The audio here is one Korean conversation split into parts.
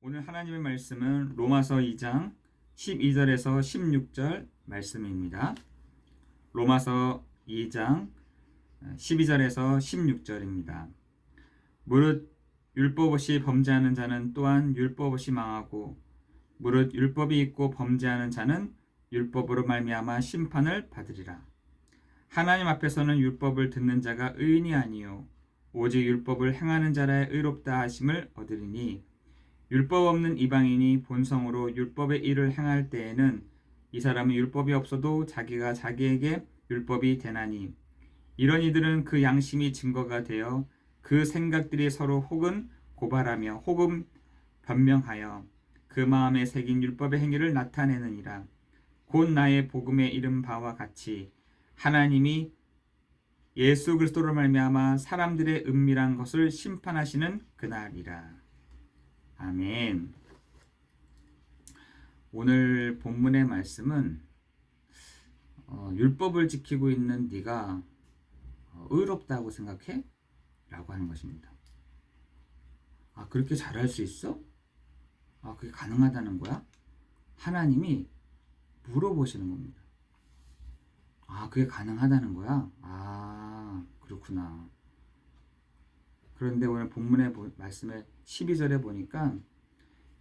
오늘 하나님의 말씀은 로마서 2장 12절에서 16절 말씀입니다. 로마서 2장 12절에서 16절입니다. 무릇 율법 없이 범죄하는 자는 또한 율법 없이 망하고 무릇 율법이 있고 범죄하는 자는 율법으로 말미암아 심판을 받으리라. 하나님 앞에서는 율법을 듣는 자가 의인이 아니요 오직 율법을 행하는 자라의 의롭다 하심을 얻으리니 율법 없는 이방인이 본성으로 율법의 일을 행할 때에는 이 사람은 율법이 없어도 자기가 자기에게 율법이 되나니 이런 이들은 그 양심이 증거가 되어 그 생각들이 서로 혹은 고발하며 혹은 변명하여 그 마음에 새긴 율법의 행위를 나타내느니라. 곧 나의 복음에 이른 바와 같이 하나님이 예수 그리스도로 말미암아 사람들의 은밀한 것을 심판하시는 그날이라. 아멘. 오늘 본문의 말씀은 율법을 지키고 있는 네가 의롭다고 생각해? 라고 하는 것입니다. 아, 그렇게 잘할 수 있어? 아, 그게 가능하다는 거야? 하나님이 물어보시는 겁니다. 아, 그게 가능하다는 거야? 아, 그렇구나. 그런데 오늘 본문의 말씀의 12절에 보니까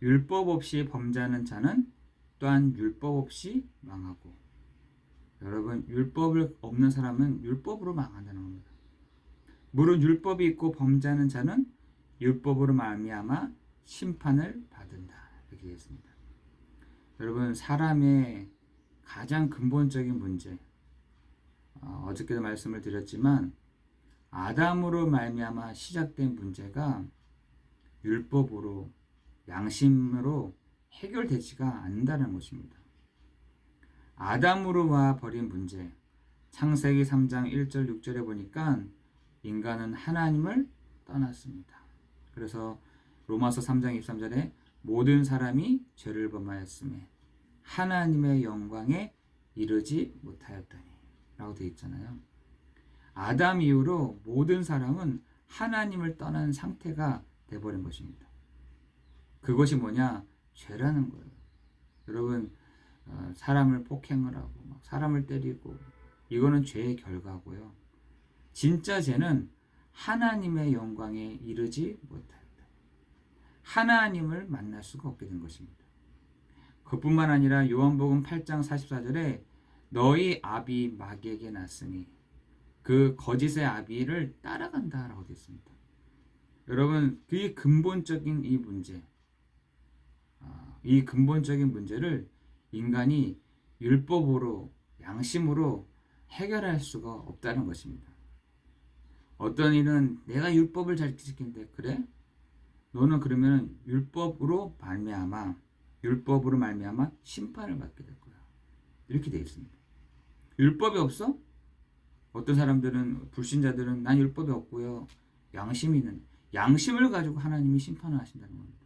율법 없이 범죄하는 자는 또한 율법 없이 망하고, 여러분, 율법을 없는 사람은 율법으로 망한다는 겁니다. 무릇 율법이 있고 범죄하는 자는 율법으로 말미암아 심판을 받는다. 이렇게 되어 있습니다. 여러분, 사람의 가장 근본적인 문제, 어저께도 말씀을 드렸지만 아담으로 말미암아 시작된 문제가 율법으로, 양심으로 해결되지가 않는다는 것입니다. 아담으로 와 버린 문제, 창세기 3장 1절 6절에 보니까 인간은 하나님을 떠났습니다. 그래서 로마서 3장 23절에 모든 사람이 죄를 범하였음에 하나님의 영광에 이르지 못하였더니 라고 되어 있잖아요. 아담 이후로 모든 사람은 하나님을 떠난 상태가 되어버린 것입니다. 그것이 뭐냐? 죄라는 거예요. 여러분, 사람을 폭행을 하고 사람을 때리고 이거는 죄의 결과고요. 진짜 죄는 하나님의 영광에 이르지 못하였다. 하나님을 만날 수가 없게 된 것입니다. 그뿐만 아니라 요한복음 8장 44절에 너희 아비 마귀에게 났으니 그 거짓의 아비를 따라간다라고 되어 있습니다. 여러분, 그 근본적인 이 문제, 이 근본적인 문제를 인간이 율법으로, 양심으로 해결할 수가 없다는 것입니다. 어떤 이는 내가 율법을 잘 지키는데, 그래? 너는 그러면 율법으로 말미암아 심판을 받게 될 거야. 이렇게 되어 있습니다. 율법이 없어? 어떤 사람들은, 불신자들은 난 율법이 없고요, 양심이 있는, 양심을 가지고 하나님이 심판을 하신다는 겁니다.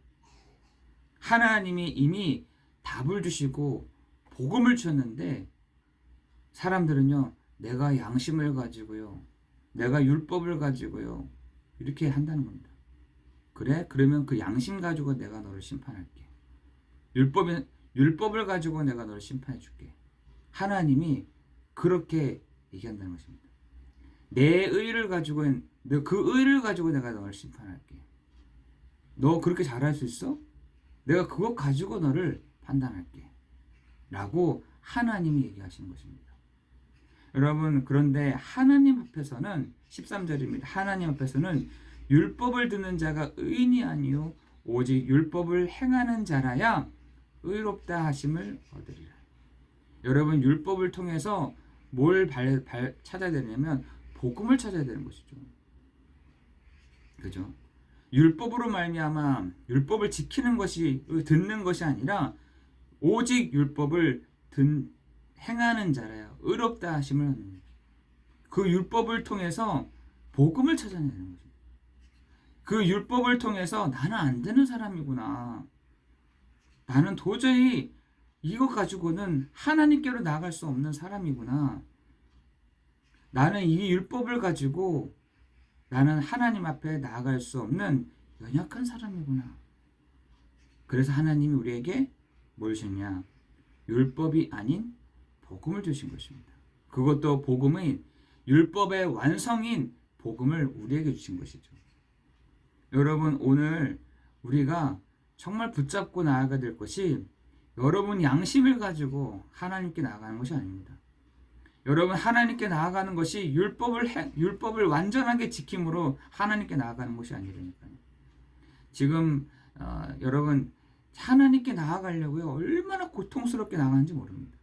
하나님이 이미 답을 주시고 복음을 주셨는데 사람들은요, 내가 양심을 가지고요, 내가 율법을 가지고요, 이렇게 한다는 겁니다. 그래? 그러면 그 양심 가지고 내가 너를 심판할게. 율법을 가지고 내가 너를 심판해 줄게. 하나님이 그렇게 얘기한다는 것입니다. 내 의를 가지고, 그 의를 가지고 내가 너를 심판할게. 너 그렇게 잘할 수 있어? 내가 그것 가지고 너를 판단할게. 라고 하나님이 얘기하시는 것입니다. 여러분, 그런데 하나님 앞에서는 13절입니다. 하나님 앞에서는 율법을 듣는 자가 의인이 아니요 오직 율법을 행하는 자라야 의롭다 하심을 얻으리라. 여러분, 율법을 통해서 뭘 찾아야 되냐면 복음을 찾아야 되는 것이죠. 그죠? 율법으로 말미암아 율법을 지키는 것이, 듣는 것이 아니라 오직 율법을 행하는 자라야 의롭다 하심을 얻는, 그 율법을 통해서 복음을 찾아내는 거죠. 그 율법을 통해서 나는 안 되는 사람이구나, 나는 도저히 이거 가지고는 하나님께로 나아갈 수 없는 사람이구나, 나는 이 율법을 가지고 나는 하나님 앞에 나아갈 수 없는 연약한 사람이구나, 그래서 하나님이 우리에게 뭘 주냐? 율법이 아닌 복음을 주신 것입니다. 그것도 복음은 율법의 완성인 복음을 우리에게 주신 것이죠. 여러분, 오늘 우리가 정말 붙잡고 나아가야 될 것이 여러분 양심을 가지고 하나님께 나아가는 것이 아닙니다. 여러분, 하나님께 나아가는 것이 율법을 완전하게 지킴으로 하나님께 나아가는 것이 아니라니까요. 지금 여러분 하나님께 나아가려고요, 얼마나 고통스럽게 나가는지 모릅니다.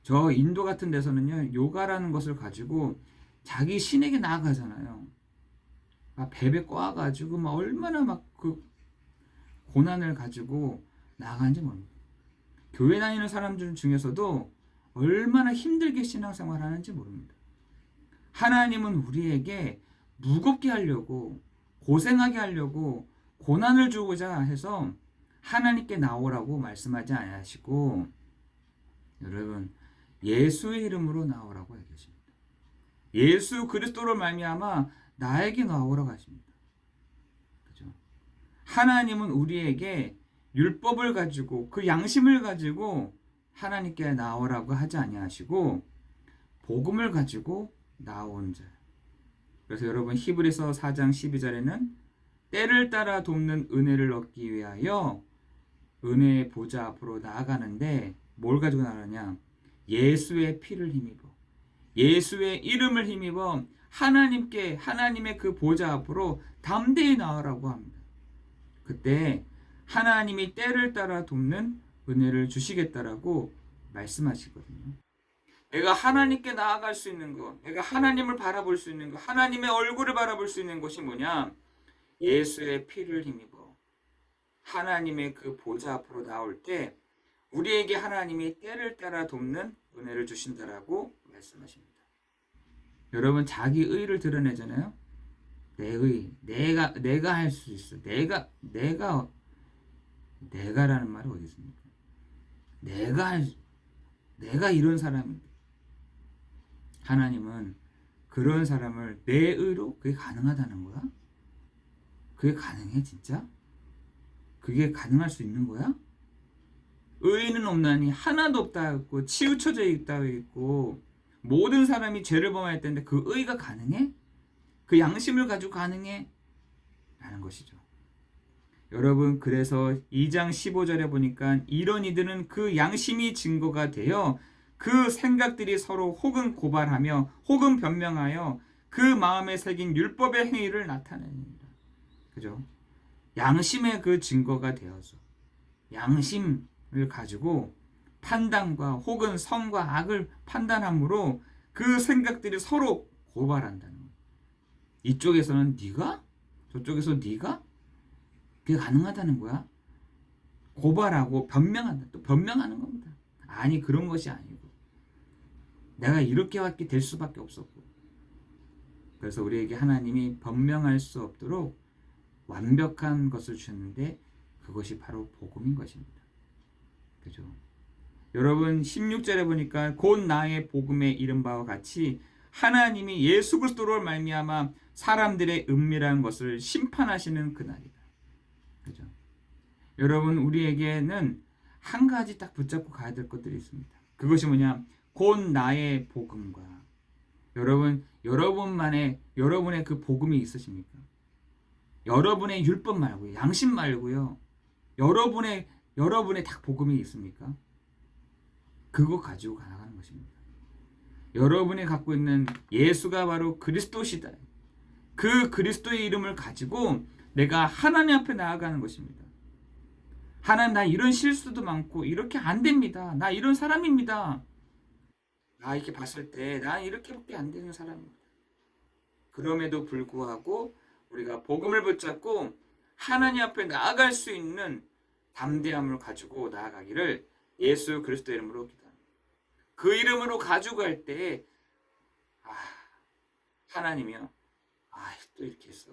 저 인도 같은 데서는요, 요가라는 것을 가지고 자기 신에게 나아가잖아요. 막 베베 꼬아가지고 막 얼마나 막 그 고난을 가지고 나아가는지 모릅니다. 교회 다니는 사람들 중에서도 얼마나 힘들게 신앙생활 하는지 모릅니다. 하나님은 우리에게 무겁게 하려고, 고생하게 하려고, 고난을 주고자 해서 하나님께 나오라고 말씀하지 않으시고, 여러분, 예수의 이름으로 나오라고 얘기하십니다. 예수 그리스도로 말미암아 나에게 나오라고 하십니다. 그죠? 하나님은 우리에게 율법을 가지고, 그 양심을 가지고 하나님께 나오라고 하지 아니하시고 복음을 가지고 나온 자. 그래서 여러분, 히브리서 4장 12절에는 때를 따라 돕는 은혜를 얻기 위하여 은혜의 보좌 앞으로 나아가는데 뭘 가지고 나가냐? 예수의 피를 힘입어, 예수의 이름을 힘입어 하나님께, 하나님의 그 보좌 앞으로 담대히 나아가라고 합니다. 그때 하나님이 때를 따라 돕는 은혜를 주시겠다라고 말씀하시거든요. 내가 하나님께 나아갈 수 있는 것, 내가 하나님을 바라볼 수 있는 것, 하나님의 얼굴을 바라볼 수 있는 것이 뭐냐? 예수의 피를 힘입어 하나님의 그 보좌 앞으로 나올 때 우리에게 하나님이 때를 따라 돕는 은혜를 주신다라고 말씀하십니다. 여러분, 자기 의를 드러내잖아요. 내 의, 내가 할 수 있어. 내가라는 말이 어디 있습니까? 내가 이런 사람인데. 하나님은 그런 사람을 내 의로 그게 가능하다는 거야? 그게 가능해 진짜? 그게 가능할 수 있는 거야? 의인은 없나니 하나도 없다 했고, 치우쳐져 있다 했고, 모든 사람이 죄를 범하였다는데 그 의가 가능해? 그 양심을 가지고 가능해? 라는 것이죠. 여러분, 그래서 2장 15절에 보니까 이런 이들은 그 양심이 증거가 되어 그 생각들이 서로 혹은 고발하며 혹은 변명하여 그 마음에 새긴 율법의 행위를 나타냅니다. 그죠? 양심의 그 증거가 되어서 양심을 가지고 판단과 혹은 선과 악을 판단함으로 그 생각들이 서로 고발한다는 거예요. 이쪽에서는 네가? 저쪽에서 네가? 그게 가능하다는 거야. 고발하고 변명한다. 또 변명하는 겁니다. 아니, 그런 것이 아니고 내가 이렇게밖에 될 수밖에 없었고. 그래서 우리에게 하나님이 변명할 수 없도록 완벽한 것을 주셨는데 그것이 바로 복음인 것입니다. 그죠? 여러분, 16절에 보니까 곧 나의 복음에 이른 바와 같이 하나님이 예수 그리스도로 말미암아 사람들의 은밀한 것을 심판하시는 그날이다. 그죠? 여러분, 우리에게는 한 가지 딱 붙잡고 가야 될 것들이 있습니다. 그것이 뭐냐? 곧 나의 복음과. 여러분, 여러분의 그 복음이 있으십니까? 여러분의 율법 말고요, 양심 말고요, 여러분의 딱 복음이 있습니까? 그거 가지고 나가는 것입니다. 여러분이 갖고 있는 예수가 바로 그리스도시다. 그 그리스도의 이름을 가지고 내가 하나님 앞에 나아가는 것입니다. 하나님, 나 이런 실수도 많고 이렇게 안 됩니다. 나 이런 사람입니다. 나 이렇게 봤을 때 난 이렇게밖에 안 되는 사람입니다. 그럼에도 불구하고 우리가 복음을 붙잡고 하나님 앞에 나아갈 수 있는 담대함을 가지고 나아가기를 예수 그리스도 이름으로 기도합니다. 그 이름으로 가지고 갈 때 하나님이요, 또 이렇게 했어.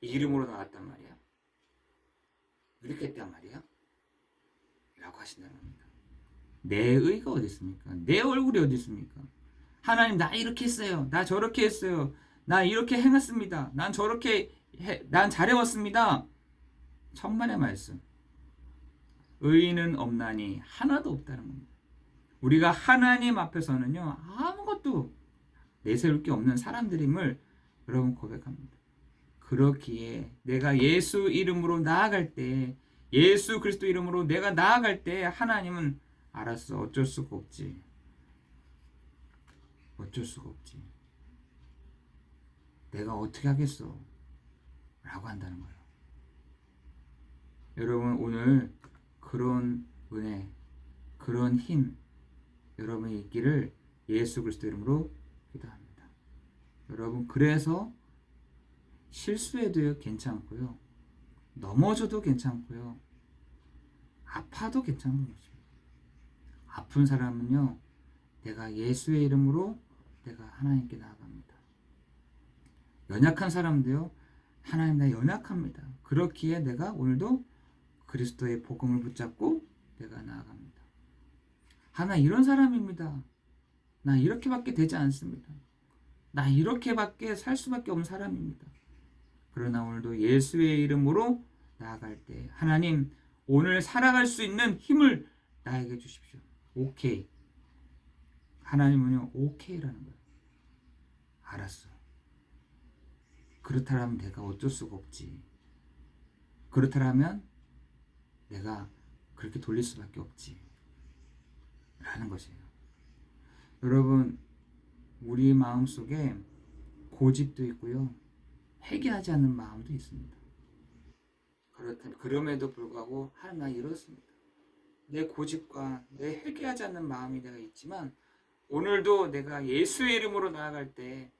이 이름으로 나왔단 말이야. 이렇게 했단 말이야. 라고 하신다는 겁니다. 내 의가 어디 있습니까? 내 얼굴이 어디 있습니까? 하나님, 나 이렇게 했어요. 나 저렇게 했어요. 나 이렇게 행했습니다. 난 잘해왔습니다. 천만의 말씀. 의인은 없나니 하나도 없다는 겁니다. 우리가 하나님 앞에서는요 아무것도 내세울 게 없는 사람들임을 여러분 고백합니다. 그렇기에 내가 예수 이름으로 나아갈 때, 예수 그리스도 이름으로 내가 나아갈 때 하나님은 알았어, 어쩔 수가 없지. 어쩔 수가 없지. 내가 어떻게 하겠어? 라고 한다는 거예요. 여러분 오늘 그런 은혜, 그런 힘 여러분이 있기를 예수 그리스도 이름으로 기도합니다. 여러분 그래서 실수해도 괜찮고요. 넘어져도 괜찮고요. 아파도 괜찮은 것입니다. 아픈 사람은요. 내가 예수의 이름으로 내가 하나님께 나아갑니다. 연약한 사람도요. 하나님 나 연약합니다. 그렇기에 내가 오늘도 그리스도의 복음을 붙잡고 내가 나아갑니다. 나 이런 사람입니다. 나 이렇게밖에 되지 않습니다. 나 이렇게밖에 살 수밖에 없는 사람입니다. 그러나 오늘도 예수의 이름으로 나아갈 때 하나님 오늘 살아갈 수 있는 힘을 나에게 주십시오. 오케이. 하나님은요 오케이라는 거예요. 알았어. 그렇다면 내가 어쩔 수가 없지. 그렇다면 내가 그렇게 돌릴 수밖에 없지. 라는 것이에요. 여러분 우리 마음속에 고집도 있고요. 회개하지 않는 마음도 있습니다. 그럼에도 불구하고 하나님 나 이렇습니다. 내 고집과 내 회개하지 않는 마음이 내가 있지만 오늘도 내가 예수의 이름으로 나아갈 때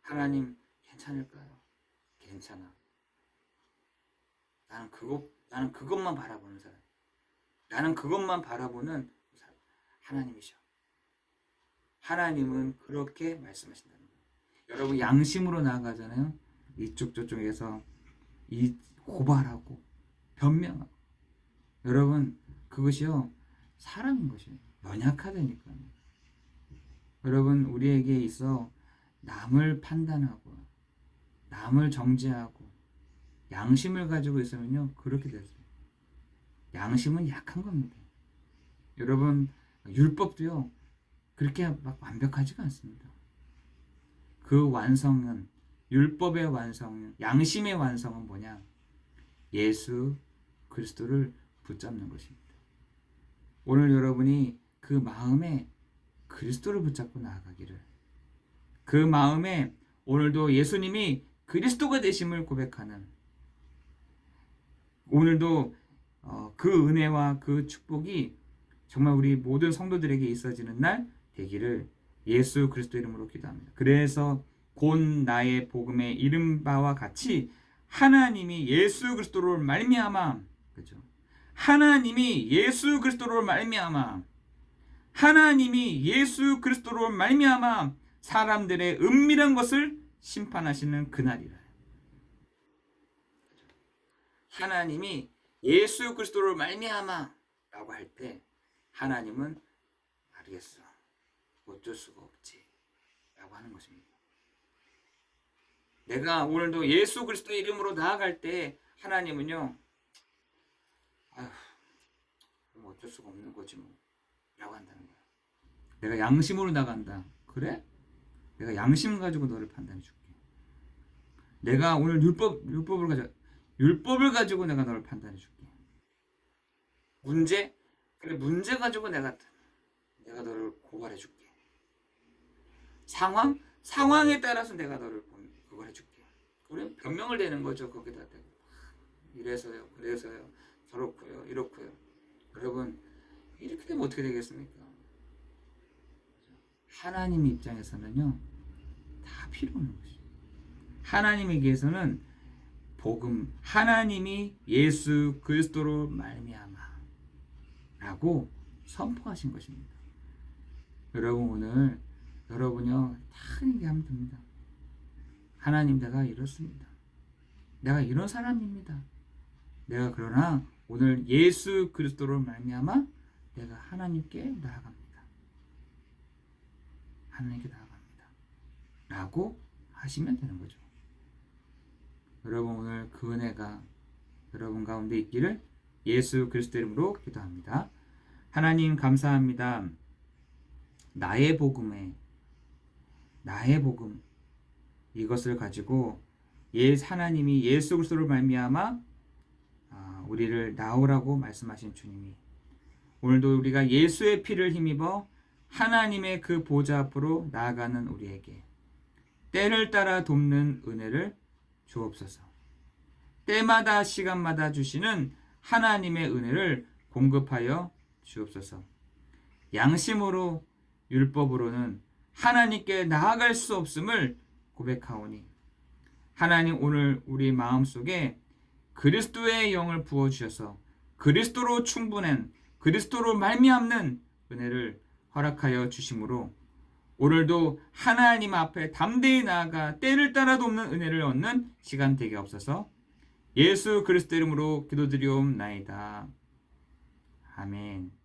하나님 괜찮을까요? 괜찮아. 나는 그것만 바라보는 사람. 나는 그것만 바라보는 사람. 하나님이셔. 하나님은 그렇게 말씀하신다는 거예요. 여러분 양심으로 나아가잖아요. 이쪽 저쪽에서 고발하고 변명하고 여러분 그것이요 사람인 것이에요. 연약하다니까요. 여러분 우리에게 있어 남을 판단하고 남을 정죄하고 양심을 가지고 있으면요 그렇게 됐어요. 양심은 약한 겁니다. 여러분 율법도요 그렇게 막 완벽하지가 않습니다. 그 완성은 율법의 완성은 양심의 완성은 뭐냐? 예수 그리스도를 붙잡는 것입니다. 오늘 여러분이 그 마음에 그리스도를 붙잡고 나아가기를 그 마음에 오늘도 예수님이 그리스도가 되심을 고백하는 오늘도 그 은혜와 그 축복이 정말 우리 모든 성도들에게 있어지는 날 되기를 예수 그리스도 이름으로 기도합니다. 그래서 곧 나의 복음에 이른 바와 같이 하나님이 예수 그리스도로 말미암아 그죠? 하나님이 예수 그리스도로 말미암아 하나님이 예수 그리스도로 말미암아 사람들의 은밀한 것을 심판하시는 그날이라. 하나님이 예수 그리스도로 말미암아라고 할 때 하나님은 알겠어. 어쩔 수가 없지. 라고 하는 것입니다. 내가 오늘도 예수 그리스도의 이름으로 나아갈 때 하나님은요. 아휴, 그럼 어쩔 수가 없는 거지 뭐. 라고 한다는 거야. 내가 양심으로 나간다. 그래? 내가 양심 가지고 너를 판단해 줄게. 내가 오늘 율법을 가지고 내가 너를 판단해 줄게. 문제 가지고 내가 너를 고발해 줄게. 상황에 따라서 내가 너를 그걸 해줄게. 우리는 변명을 대는 거죠. 거기다 대고 이래서요, 그래서요, 저렇고요, 이렇고요. 여러분 이렇게 되면 어떻게 되겠습니까? 하나님 입장에서는요 다 필요 없는 것이죠. 하나님에게서는 복음, 하나님이 예수 그리스도로 말미암아라고 선포하신 것입니다. 여러분 오늘 여러분요 다 얘기하면 됩니다. 하나님 내가 이렇습니다. 내가 이런 사람입니다. 내가 그러나 오늘 예수 그리스도로 말미암아 내가 하나님께 나아갑니다. 하나님께 나아갑니다. 라고 하시면 되는 거죠. 여러분 오늘 그 은혜가 여러분 가운데 있기를 예수 그리스도 이름으로 기도합니다. 하나님 감사합니다. 나의 복음 이것을 가지고 하나님이 예수 그리스도를 말미암아 우리를 나오라고 말씀하신 주님이 오늘도 우리가 예수의 피를 힘입어 하나님의 그 보좌 앞으로 나아가는 우리에게 때를 따라 돕는 은혜를 주옵소서. 때마다 시간마다 주시는 하나님의 은혜를 공급하여 주옵소서. 양심으로 율법으로는 하나님께 나아갈 수 없음을 고백하오니 하나님 오늘 우리 마음속에 그리스도의 영을 부어주셔서 그리스도로 충분한 그리스도로 말미암는 은혜를 허락하여 주심으로 오늘도 하나님 앞에 담대히 나아가 때를 따라 돕는 은혜를 얻는 시간 되게 없어서 예수 그리스도 이름으로 기도드리옵나이다. 아멘.